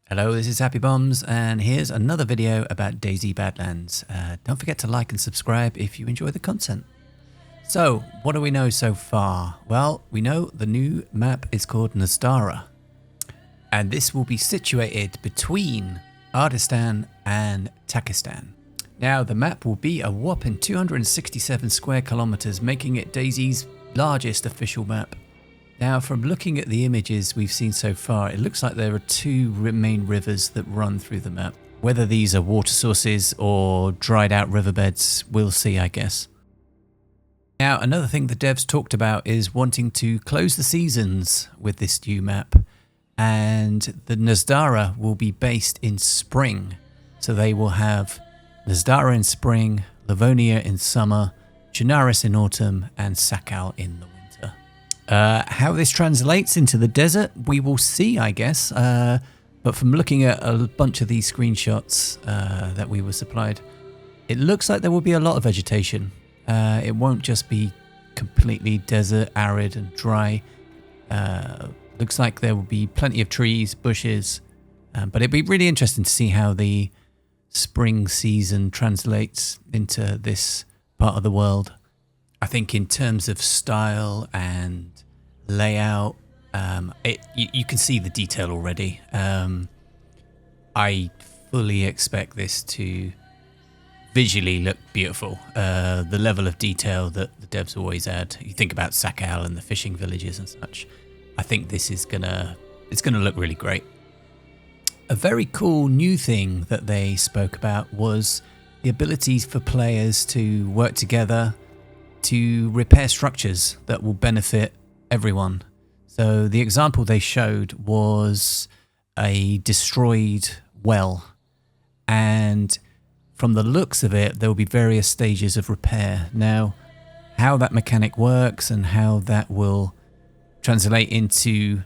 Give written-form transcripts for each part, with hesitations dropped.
Hello, this is HappyBombs, and here's another video about DayZ Badlands. Don't forget to like and subscribe if you enjoy the content. So, what do we know so far? Well, we know the new map is called NASDARA, and this will be situated between Ardistan and Takistan. Now, the map will be a whopping 267 square kilometers, making it DayZ's largest official map. Now, from looking at the images we've seen so far, it looks like there are two main rivers that run through the map. Whether these are water sources or dried out riverbeds, we'll see, I guess. Now, another thing the devs talked about is wanting to close the seasons with this new map, and the NASDARA will be based in spring. So they will have NASDARA in spring, Livonia in summer, Chernarus in autumn, and Sakal in the winter. How this translates into the desert, we will see, I guess. But from looking at a bunch of these screenshots that we were supplied, it looks like there will be a lot of vegetation. It won't just be completely desert, arid and dry. Looks like there will be plenty of trees, bushes, but it'd be really interesting to see how the spring season translates into this part of the world. I think in terms of style and layout, you can see the detail already. I fully expect this to visually look beautiful. The level of detail that the devs always add. You think about Sakal and the fishing villages and such. I think this is gonna look really great. A very cool new thing that they spoke about was the abilities for players to work together to repair structures that will benefit everyone. So the example they showed was a destroyed well, and from the looks of it, there will be various stages of repair. Now, how that mechanic works and how that will translate into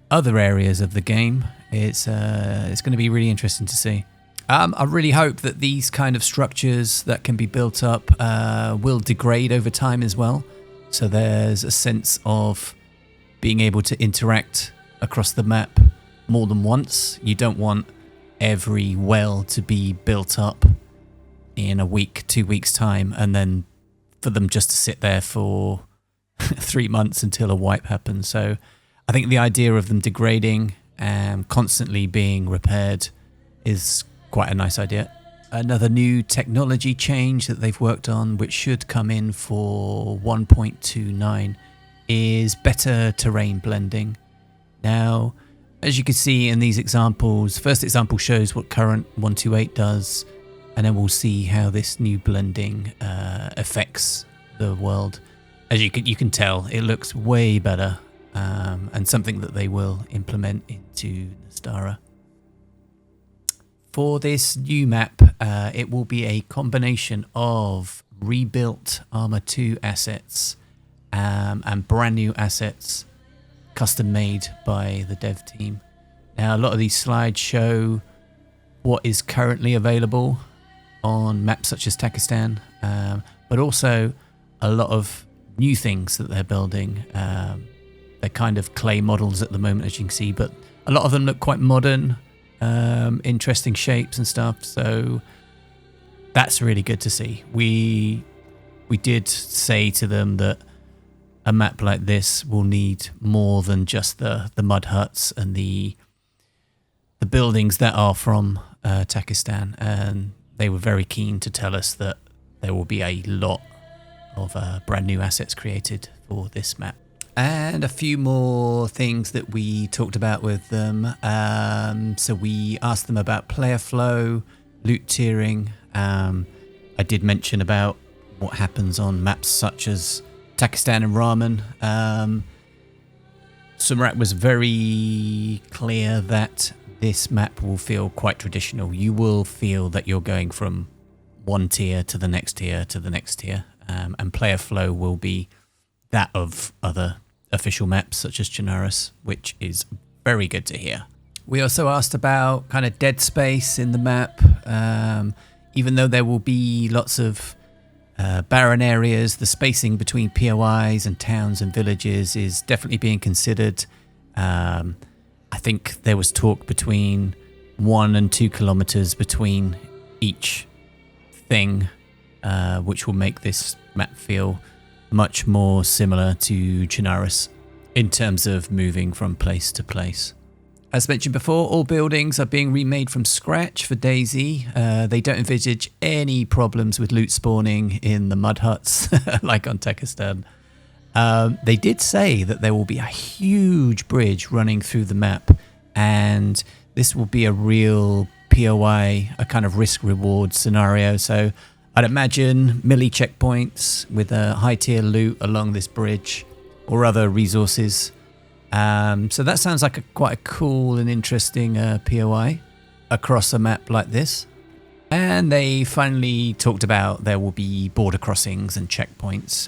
other areas of the game, it's going to be really interesting to see. I really hope that these kind of structures that can be built up will degrade over time as well. So there's a sense of being able to interact across the map more than once. You don't want every well to be built up in a week, 2 weeks time, and then for them just to sit there for 3 months until a wipe happens. So I think the idea of them degrading and constantly being repaired is quite a nice idea. Another new technology change that they've worked on, which should come in for 1.29, is better terrain blending. Now, as you can see in these examples, first example shows what current 128 does, and then we'll see how this new blending affects the world. As you can tell, it looks way better, and something that they will implement into NASDARA. For this new map, it will be a combination of rebuilt Arma 2 assets and brand new assets custom made by the dev team. Now, a lot of these slides show what is currently available on maps such as Takistan, but also a lot of new things that they're building. They're kind of clay models at the moment, as you can see, but a lot of them look quite modern. Interesting shapes and stuff, so that's really good to see. We did say to them that a map like this will need more than just the mud huts and the buildings that are from Takistan, and they were very keen to tell us that there will be a lot of brand new assets created for this map. And a few more things that we talked about with them. So we asked them about player flow, loot tiering. I did mention about what happens on maps such as Takistan and Ramen. Sumrat was very clear that this map will feel quite traditional. You will feel that you're going from one tier to the next tier to the next tier. And player flow will be that of other official maps such as Chernarus, which is very good to hear. We also asked about kind of dead space in the map. Even though there will be lots of barren areas, the spacing between POIs and towns and villages is definitely being considered. I think there was talk between 1 and 2 kilometers between each thing, which will make this map feel much more similar to Chernarus in terms of moving from place to place. As mentioned before, all buildings are being remade from scratch for DayZ. They don't envisage any problems with loot spawning in the mud huts like on Tekistan. They did say that there will be a huge bridge running through the map, and this will be a real POI, a kind of risk-reward scenario. So I'd imagine melee checkpoints with a high-tier loot along this bridge or other resources. So that sounds like quite a cool and interesting POI across a map like this. And they finally talked about there will be border crossings and checkpoints,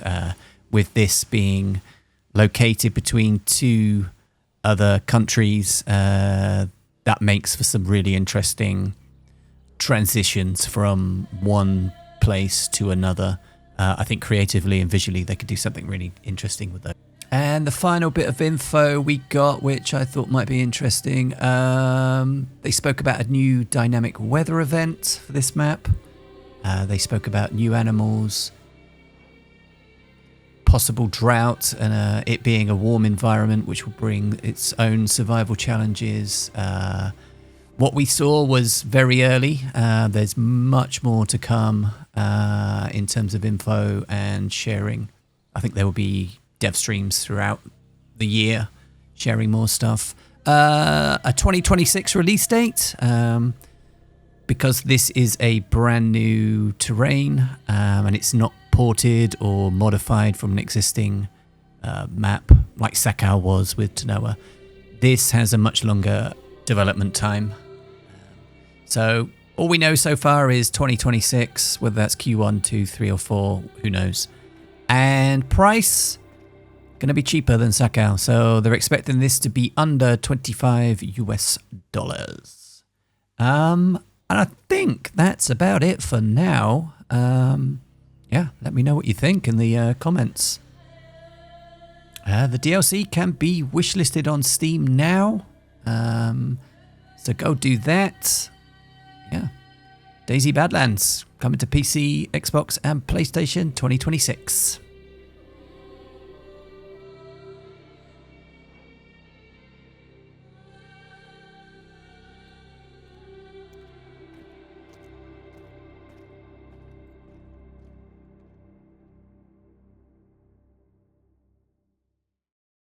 with this being located between 2 other countries. That makes for some really interesting transitions from one place to another. I think creatively and visually they could do something really interesting with that. And the final bit of info we got, which I thought might be interesting, they spoke about a new dynamic weather event for this map. They spoke about new animals, possible drought, and it being a warm environment, which will bring its own survival challenges. What we saw was very early. There's much more to come in terms of info and sharing. I think there will be dev streams throughout the year sharing more stuff. A 2026 release date, because this is a brand new terrain, and it's not ported or modified from an existing map like Sakal was with Tanoa. This has a much longer development time. So all we know so far is 2026, whether that's Q1, 2, 3 or 4, who knows. And price, going to be cheaper than Sakal. So they're expecting this to be under $25 US. And I think that's about it for now. Yeah, let me know what you think in the comments. The DLC can be wishlisted on Steam now. So go do that. Yeah. DayZ Badlands coming to PC, Xbox and PlayStation 2026.